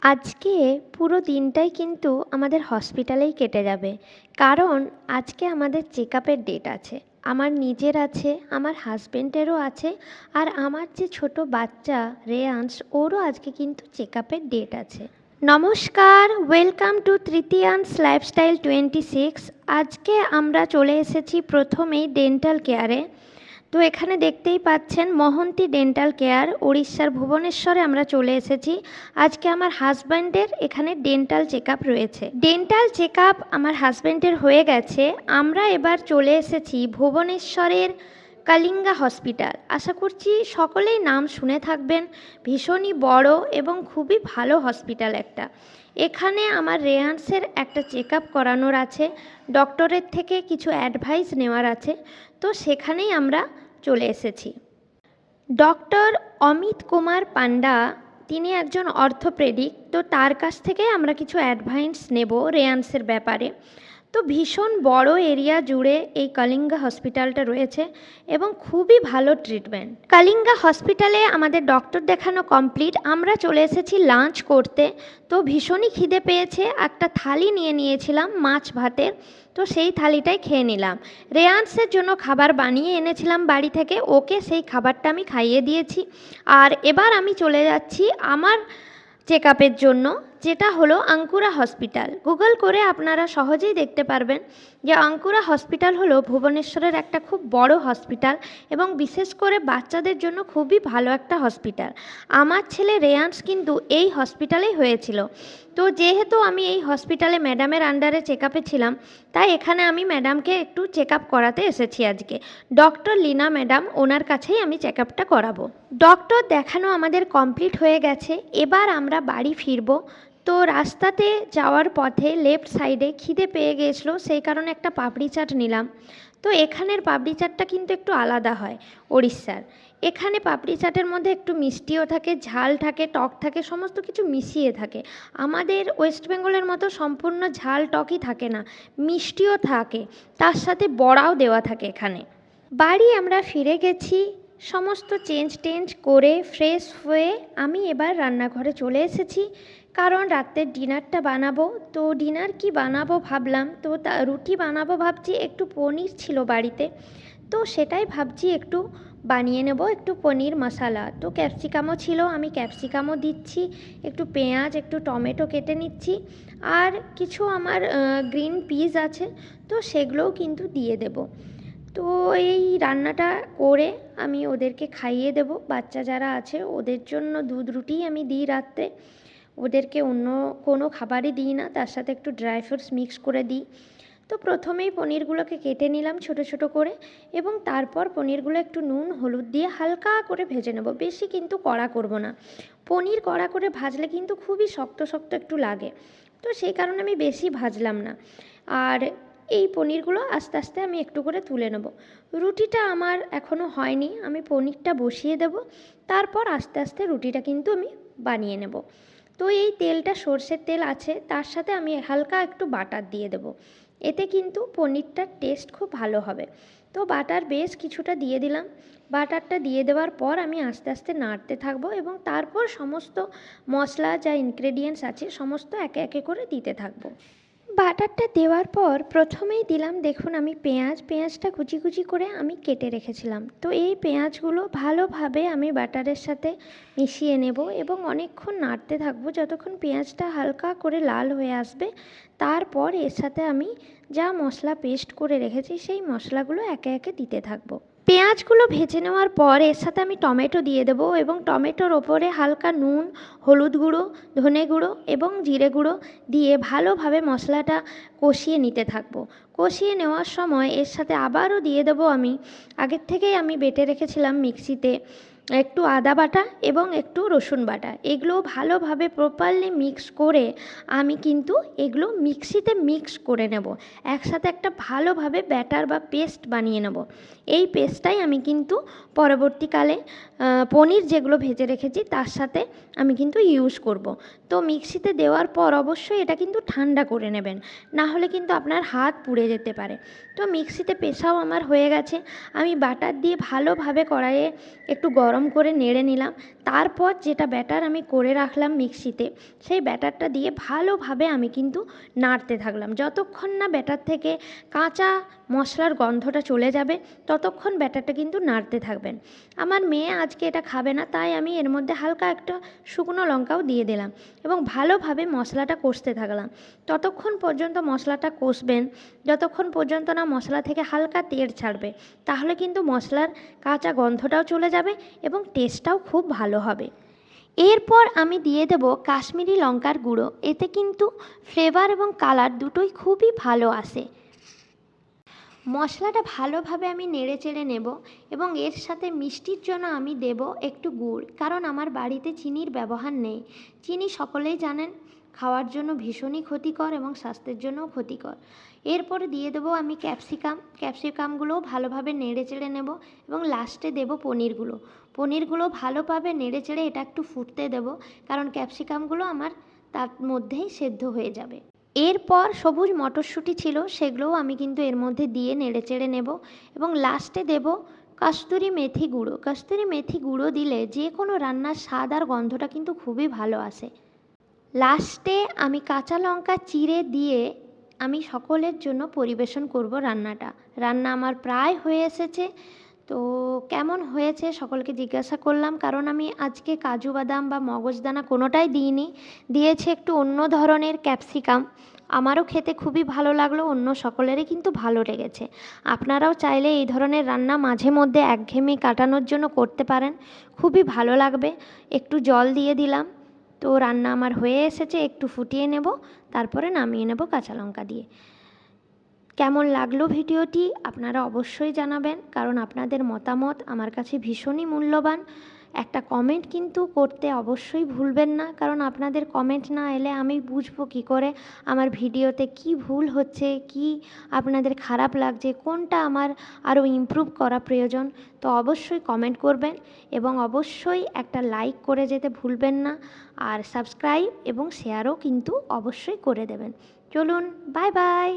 আজকে পুরো দিনটাই কিন্তু আমাদের হসপিটালেই কেটে যাবে। কারণ আজকে আমাদের চেকআপের ডেট আছে। আমার নিজের আছে, আমার হাসব্যান্ডেরও আছে, আর আমার যে ছোট বাচ্চা রেয়ান্স ওরও আজকে কিন্তু চেকআপের ডেট আছে। নমস্কার, ওয়েলকাম টু তৃতীয়াংশ লাইফস্টাইল 26। আজকে আমরা চলে এসেছি প্রথমেই ডেন্টাল কেয়ারে। তো এখানে দেখতেই পাচ্ছেন মহন্তী ডেন্টাল কেয়ার, উড়িষ্যার ভুবনেশ্বরে আমরা চলে এসেছি। আজকে আমার হাজব্যান্ডের এখানে ডেন্টাল চেকআপ রয়েছে। ডেন্টাল চেকআপ আমার হাজব্যান্ডের হয়ে গেছে। আমরা এবার চলে এসেছি ভুবনেশ্বরের কালিঙ্গা হসপিটাল। আশা করছি সকলেই নাম শুনে থাকবেন। ভীষণই বড় এবং খুবই ভালো হসপিটাল একটা। এখানে আমার রেয়ান্সের একটা চেকআপ করানোর আছে, ডক্টরের থেকে কিছু অ্যাডভাইস নেওয়ার আছে। তো সেখানেই আমরা চলে এসেছি। ডক্টর অমিত কুমার পান্ডা, তিনি একজন অর্থোপেডিক। তো তার কাছ থেকে আমরা কিছু অ্যাডভাইস নেব রেয়ান্সের ব্যাপারে। তো ভীষণ বড় এরিয়া জুড়ে এই কালিঙ্গা হসপিটালটা রয়েছে এবং খুবই ভালো ট্রিটমেন্ট। কালিঙ্গা হসপিটালে আমাদের ডক্টর দেখানো কমপ্লিট। আমরা চলে এসেছি লাঞ্চ করতে। তো ভীষণই খিদে পেয়েছে, একটা থালি নিয়ে নিয়েছিলাম মাছ ভাতের। তো সেই থালিটাই খেয়ে নিলাম। রেয়ান্সের জন্য খাবার বানিয়ে এনেছিলাম বাড়ি থেকে, ওকে সেই খাবারটা আমি খাইয়ে দিয়েছি। আর এবার আমি চলে যাচ্ছি আমার চেকআপের জন্য, যেটা হলো আঙ্কুরা হসপিটাল। গুগল করে আপনারা সহজেই দেখতে পারবেন যে আঙ্কুরা হসপিটাল হলো ভুবনেশ্বরের একটা খুব বড় হসপিটাল এবং বিশেষ করে বাচ্চাদের জন্য খুবই ভালো একটা হসপিটাল। আমার ছেলে রেয়ান্স কিন্তু এই হসপিটালেই হয়েছিল। তো যেহেতু আমি এই হসপিটালে ম্যাডামের আন্ডারে চেকআপে ছিলাম, তাই এখানে আমি ম্যাডামকে একটু চেকআপ করাতে এসেছি আজকে। ডক্টর লীনা ম্যাডাম, ওনার কাছেই আমি চেকআপটা করাবো। ডক্টর দেখানো আমাদের কমপ্লিট হয়ে গেছে। এবার আমরা বাড়ি ফিরবো। তো রাস্তাতে যাওয়ার পথে লেফট সাইডে খিদে পেয়ে গিয়েছিলো, সেই কারণে একটা পাপড়ি চাট নিলাম। তো এখানের পাপড়ি চাটটা কিন্তু একটু আলাদা হয় উড়িষ্যার। এখানে পাপড়ি চাটের মধ্যে একটু মিষ্টিও থাকে, ঝাল থাকে, টক থাকে, সমস্ত কিছু মিশিয়ে থাকে। আমাদের ওয়েস্ট বেঙ্গলের মতো সম্পূর্ণ ঝাল টকই থাকে না, মিষ্টিও থাকে, তার সাথে বড়াও দেওয়া থাকে এখানে। বাড়ি আমরা ফিরে গেছি। সমস্ত চেঞ্জ করে ফ্রেশ হয়ে আমি এবার রান্নাঘরে চলে এসেছি, কারণ রাতের ডিনারটা বানাবো। তো ডিনার কি বানাবো ভাবলাম, তো রুটি বানাবো ভাবছি। একটু পনির ছিল বাড়িতে, তো সেটাই ভাবছি একটু বানিয়ে নেব, একটু পনির মশালা। তো ক্যাপসিকামও ছিল, আমি ক্যাপসিকামও দিচ্ছি, একটু পেঁয়াজ, একটু টমেটো কেটে নিচ্ছি, আর কিছু আমার গ্রিন পিস আছে, তো সেগুলোও কিন্তু দিয়ে দেব। তো এই রান্নাটা করে আমি ওদেরকে খাইয়ে দেব। বাচ্চা যারা আছে ওদের জন্য দুধ রুটিই আমি দিই রাত্রে। ওদেরকে অন্য কোনো খাবারই দিই না, তার সাথে একটু ড্রাই ফ্রুটস মিক্স করে দিই। তো প্রথমেই পনিরগুলোকে কেটে নিলাম ছোট ছোট করে, এবং তারপর পনিরগুলো একটু নুন হলুদ দিয়ে হালকা করে ভেজে নেব। বেশি কিন্তু কড়া করব না। পনির কড়া করে ভাজলে কিন্তু খুবই শক্ত শক্ত একটু লাগে, তো সেই কারণে আমি বেশি ভাজলাম না। আর এই পনিরগুলো আস্তে আস্তে আমি একটু করে তুলে নেব। রুটিটা আমার এখনও হয়নি, আমি পনিরটা বসিয়ে দেব, তারপর আস্তে আস্তে রুটিটা কিন্তু আমি বানিয়ে নেব। তো এই তেলটা সর্ষের তেল আছে, তার সাথে আমি হালকা একটু বাটার দিয়ে দেব। এতে কিন্তু পনিরটার টেস্ট খুব ভালো হবে। তো বাটার বেশ কিছুটা দিয়ে দিলাম। বাটারটা দিয়ে দেওয়ার পর আমি আস্তে আস্তে নাড়তে থাকবো, এবং তারপর সমস্ত মশলা যা ইনগ্রেডিয়েন্টস আছে সমস্ত একে একে করে দিতে থাকবো। বাটারটা দেওয়ার পর প্রথমেই দিলাম, দেখুন আমি পেঁয়াজটা কুচি কুচি করে আমি কেটে রেখেছিলাম। তো এই পেঁয়াজগুলো ভালোভাবে আমি বাটারের সাথে মিশিয়ে নেব এবং অনেকক্ষণ নাড়তে থাকবো যতক্ষণ পেঁয়াজটা হালকা করে লাল হয়ে আসবে। তারপর এর সাথে আমি যা মশলা পেস্ট করে রেখেছি সেই মশলাগুলো একে একে দিতে থাকবো। পেঁয়াজগুলো ভেজে নেওয়ার পর এর সাথে আমি টমেটো দিয়ে দেবো, এবং টমেটোর ওপরে হালকা নুন, হলুদ গুঁড়ো, ধনে গুঁড়ো এবং জিরে গুঁড়ো দিয়ে ভালোভাবে মশলাটা কষিয়ে নিতে থাকবো। কষিয়ে নেওয়ার সময় এর সাথে আবারও দিয়ে দেবো আমি আগের থেকেই আমি বেটে রেখেছিলাম মিক্সিতে একটু আদা বাটা এবং একটু রসুন বাটা। এগুলো ভালোভাবে প্রপারলি মিক্স করে আমি কিন্তু এগুলো মিক্সিতে মিক্স করে নেব। একসাথে একটা ভালোভাবে ব্যাটার বা পেস্ট বানিয়ে নেব। এই পেস্টটাই আমি কিন্তু পরবর্তীকালে পনির যেগুলো ভেজে রেখেছি তার সাথে আমি কিন্তু ইউজ করব। তো মিক্সিতে দেওয়ার পর অবশ্যই এটা কিন্তু ঠান্ডা করে নেবেন, না হলে কিন্তু আপনার হাত পুড়ে যেতে পারে। তো মিক্সিতে পেশাও আমার হয়ে গেছে। আমি বাটার দিয়ে ভালোভাবে কড়াইয়ে একটু গরম গরম করে নেড়ে নিলাম। তারপর যেটা ব্যাটার আমি করে রাখলাম মিক্সিতে, সেই ব্যাটারটা দিয়ে ভালোভাবে আমি কিন্তু নাড়তে থাকলাম। যতক্ষণ না ব্যাটার থেকে কাঁচা মশলার গন্ধটা চলে যাবে ততক্ষণ ব্যাটারটা কিন্তু নাড়তে থাকবেন। আমার মেয়ে আজকে এটা খাবে না, তাই আমি এর মধ্যে হালকা একটা শুকনো লঙ্কাও দিয়ে দিলাম এবং ভালোভাবে মশলাটা কষতে থাকলাম। ততক্ষণ পর্যন্ত মশলাটা কষবেন যতক্ষণ পর্যন্ত না মশলা থেকে হালকা তেল ছাড়বে, তাহলে কিন্তু মশলার কাঁচা গন্ধটাও চলে যাবে এবং টেস্টটাও খুব ভালো হবে। এরপর আমি দিয়ে দেব কাশ্মীরি লঙ্কার গুঁড়ো। এতে কিন্তু ফ্লেভার এবং কালার দুটোই খুবই ভালো আসে। মশলাটা ভালোভাবে আমি নেড়ে চেড়ে নেব এবং এর সাথে মিষ্টির জন্য আমি দেব একটু গুড়, কারণ আমার বাড়িতে চিনির ব্যবহার নেই। চিনি সকলেই জানেন খাওয়ার জন্য ভীষণই ক্ষতিকর এবং স্বাস্থ্যের জন্যও ক্ষতিকর। এরপরে দিয়ে দেবো আমি ক্যাপসিকামগুলোও ভালোভাবে নেড়ে চেড়ে নেব এবং লাস্টে দেব পনিরগুলো ভালোভাবে নেড়ে চেড়ে এটা একটু ফুটতে দেব, কারণ ক্যাপসিকামগুলো আমার তার মধ্যেই সেদ্ধ হয়ে যাবে। এরপর সবুজ মটরশুঁটি ছিল, সেগুলোও আমি কিন্তু এর মধ্যে দিয়ে নেড়ে চেড়ে নেব এবং লাস্টে দেব কস্তুরি মেথি গুঁড়ো দিলে যে কোনো রান্নার স্বাদ আর গন্ধটা কিন্তু খুবই ভালো আসে। লাস্টে আমি কাঁচা লঙ্কা চিড়ে দিয়ে আমি সকলের জন্য পরিবেশন করব রান্না আমার প্রায় হয়ে এসেছে। তো কেমন হয়েছে সকলকে জিজ্ঞাসা করলাম, কারণ আমি আজকে কাজু বাদাম বা মগজদানা কোনোটাই দিইনি, দিয়েছি একটু অন্য ধরনের ক্যাপসিকাম। আমারও খেতে খুবই ভালো লাগলো, অন্য সকলেরই কিন্তু ভালো লেগেছে। আপনারাও চাইলে এই ধরনের রান্না মাঝে মধ্যে একঘেয়েমি কাটানোর জন্য করতে পারেন, খুবই ভালো লাগবে। একটু জল দিয়ে দিলাম, তো রান্না আমার হয়ে এসেছে, একটু ফুটিয়ে নেব, তারপরে নামিয়ে নেব কাঁচা লঙ্কা দিয়ে। কেমন লাগলো ভিডিওটি আপনারা অবশ্যই জানাবেন, কারণ আপনাদের মতামত আমার কাছে ভীষণই মূল্যবান। একটা কমেন্ট কিন্তু করতে অবশ্যই ভুলবেন না, কারণ আপনাদের কমেন্ট না এলে আমি বুঝবো কী করে আমার ভিডিওতে কি ভুল হচ্ছে, কি আপনাদের খারাপ লাগছে, কোনটা আমার আরও ইমপ্রুভ করা প্রয়োজন। তো অবশ্যই কমেন্ট করবেন এবং অবশ্যই একটা লাইক করে যেতে ভুলবেন না, আর সাবস্ক্রাইব এবং শেয়ারও কিন্তু অবশ্যই করে দেবেন। চলুন, বাই বাই।